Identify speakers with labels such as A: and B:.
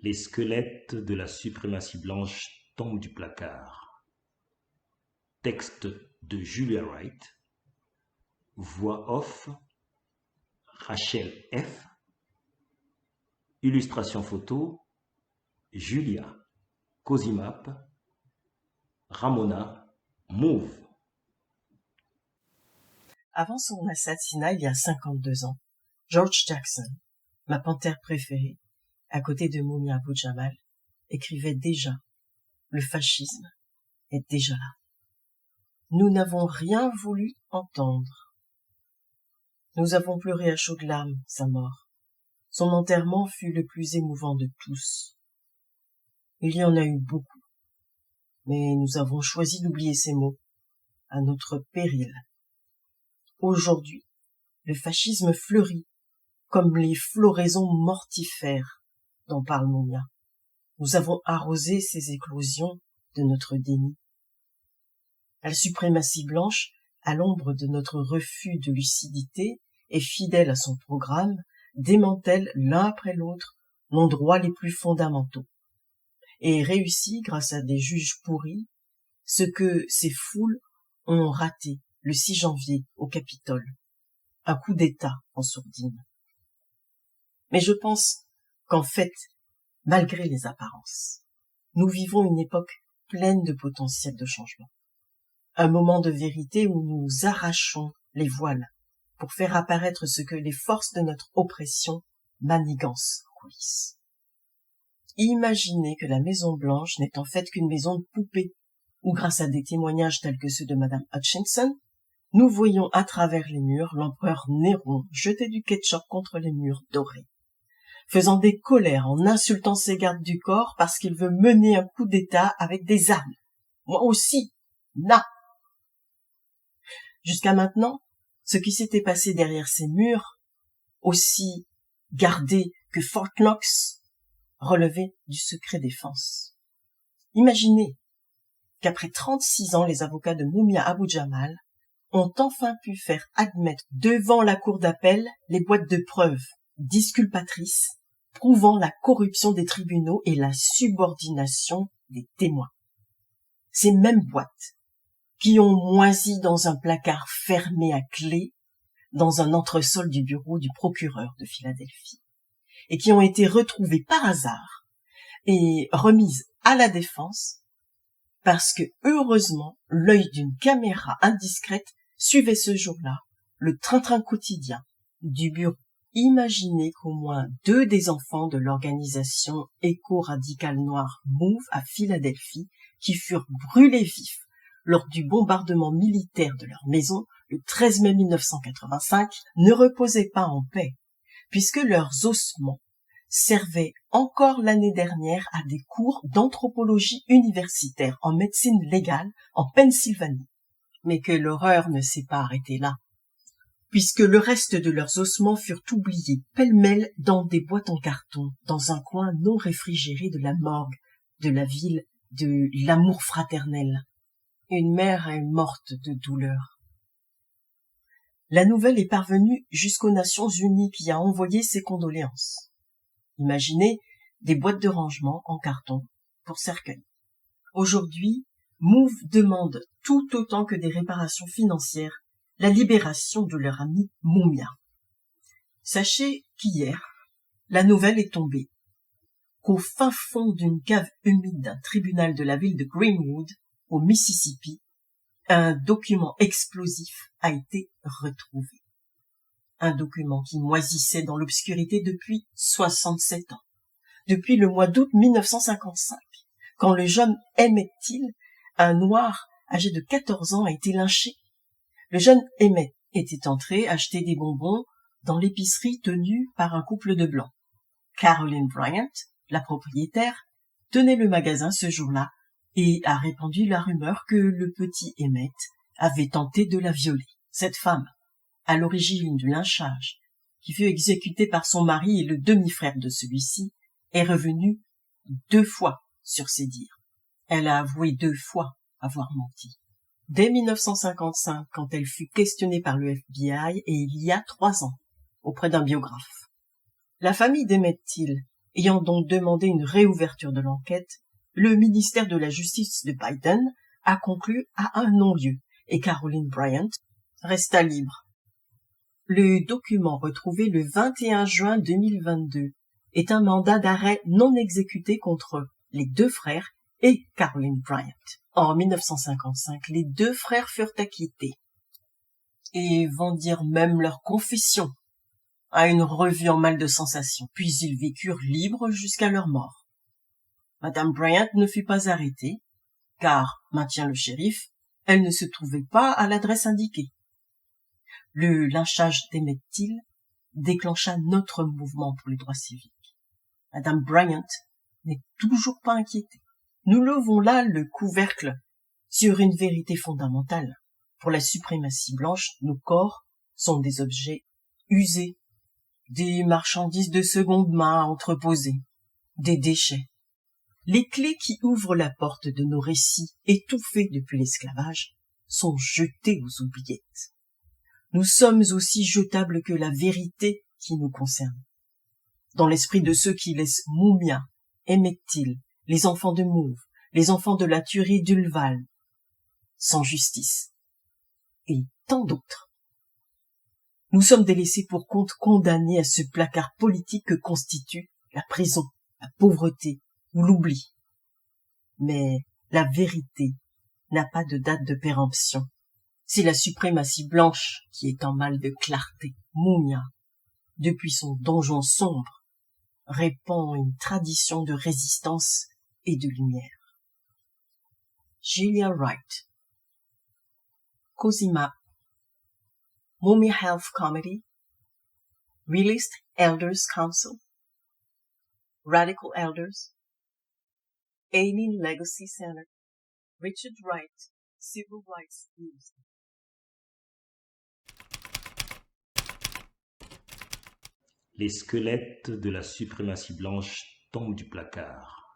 A: Les squelettes de la suprématie blanche tombent du placard. Texte de Julia Wright. Voix off, Rachel F. Illustration photo, Julia. Cosimap, Ramona, Mauve.
B: Avant son assassinat il y a 52 ans, George Jackson, ma panthère préférée, à côté de Mumia Abu-Jamal, écrivait déjà « Le fascisme est déjà là ». Nous n'avons rien voulu entendre. Nous avons pleuré à chaudes larmes sa mort. Son enterrement fut le plus émouvant de tous. Il y en a eu beaucoup, mais nous avons choisi d'oublier ces mots, à notre péril. Aujourd'hui, le fascisme fleurit, comme les floraisons mortifères dont parle Mumia. Nous avons arrosé ces éclosions de notre déni. La suprématie blanche, à l'ombre de notre refus de lucidité et fidèle à son programme, démantèle l'un après l'autre nos droits les plus fondamentaux et réussit, grâce à des juges pourris, ce que ces foules ont raté le 6 janvier au Capitole, un coup d'État en sourdine. Mais je pense qu'en fait, malgré les apparences, nous vivons une époque pleine de potentiel de changement. Un moment de vérité où nous arrachons les voiles pour faire apparaître ce que les forces de notre oppression manigancent en coulisses. Imaginez que la Maison Blanche n'est en fait qu'une maison de poupées, où grâce à des témoignages tels que ceux de Madame Hutchinson, nous voyons à travers les murs l'empereur Néron jeter du ketchup contre les murs dorés, faisant des colères en insultant ses gardes du corps parce qu'il veut mener un coup d'État avec des armes. Moi aussi, na! Jusqu'à maintenant, ce qui s'était passé derrière ces murs, aussi gardés que Fort Knox, relevait du secret défense. Imaginez qu'après 36 ans, les avocats de Mumia Abu-Jamal ont enfin pu faire admettre devant la cour d'appel les boîtes de preuves disculpatrices prouvant la corruption des tribunaux et la subordination des témoins. Ces mêmes boîtes qui ont moisi dans un placard fermé à clé dans un entresol du bureau du procureur de Philadelphie et qui ont été retrouvées par hasard et remises à la défense parce que, heureusement, l'œil d'une caméra indiscrète suivait ce jour-là le train-train quotidien du bureau. Imaginez qu'au moins 2 des enfants de l'organisation éco-radicale noire Move à Philadelphie, qui furent brûlés vifs lors du bombardement militaire de leur maison le 13 mai 1985, ne reposaient pas en paix, puisque leurs ossements servaient encore l'année dernière à des cours d'anthropologie universitaire en médecine légale en Pennsylvanie. Mais que l'horreur ne s'est pas arrêtée là, puisque le reste de leurs ossements furent oubliés pêle-mêle dans des boîtes en carton, dans un coin non réfrigéré de la morgue de la ville de l'amour fraternel. Une mère est morte de douleur. La nouvelle est parvenue jusqu'aux Nations Unies qui a envoyé ses condoléances. Imaginez des boîtes de rangement en carton pour cercueil. Aujourd'hui, Move demande tout autant que des réparations financières la libération de leur ami Mumia. Sachez qu'hier, la nouvelle est tombée, qu'au fin fond d'une cave humide d'un tribunal de la ville de Greenwood, au Mississippi, un document explosif a été retrouvé. Un document qui moisissait dans l'obscurité depuis 67 ans, depuis le mois d'août 1955, quand le jeune Emmett Till, un noir âgé de 14 ans, a été lynché. Le jeune Emmett était entré acheter des bonbons dans l'épicerie tenue par un couple de blancs. Caroline Bryant, la propriétaire, tenait le magasin ce jour-là et a répandu la rumeur que le petit Emmett avait tenté de la violer. Cette femme, à l'origine du lynchage, qui fut exécutée par son mari et le demi-frère de celui-ci, est revenue 2 fois sur ses dires. Elle a avoué 2 fois avoir menti. Dès 1955, quand elle fut questionnée par le FBI et il y a 3 ans, auprès d'un biographe. La famille d'Emmett Till Ayant donc demandé une réouverture de l'enquête, le ministère de la Justice de Biden a conclu à un non-lieu et Caroline Bryant resta libre. Le document retrouvé le 21 juin 2022 est un mandat d'arrêt non exécuté contre les deux frères et Caroline Bryant. En 1955, les deux frères furent acquittés et vendirent même leur confession à une revue en mal de sensation. Puis ils vécurent libres jusqu'à leur mort. Madame Bryant ne fut pas arrêtée, car, maintient le shérif, elle ne se trouvait pas à l'adresse indiquée. Le lynchage d'Emmett Till déclencha notre mouvement pour les droits civiques. Madame Bryant n'est toujours pas inquiétée. Nous levons là le couvercle sur une vérité fondamentale. Pour la suprématie blanche, nos corps sont des objets usés, des marchandises de seconde main entreposées, des déchets. Les clés qui ouvrent la porte de nos récits étouffés depuis l'esclavage sont jetées aux oubliettes. Nous sommes aussi jetables que la vérité qui nous concerne. Dans l'esprit de ceux qui laissent Mumia, Emmett Till, les enfants de Mauve, les enfants de la tuerie d'Ulval, sans justice, et tant d'autres. Nous sommes délaissés pour compte, condamnés à ce placard politique que constitue la prison, la pauvreté ou l'oubli. Mais la vérité n'a pas de date de péremption. C'est la suprématie blanche qui est en mal de clarté. Mumia, depuis son donjon sombre, répand une tradition de résistance et de lumière. Julia Wright. Cosima. Mumia Health Comedy. Realist Elders Council. Radical Elders. Alien Legacy Center. Richard Wright, Civil Rights News.
A: Les squelettes de la suprématie blanche tombent du placard.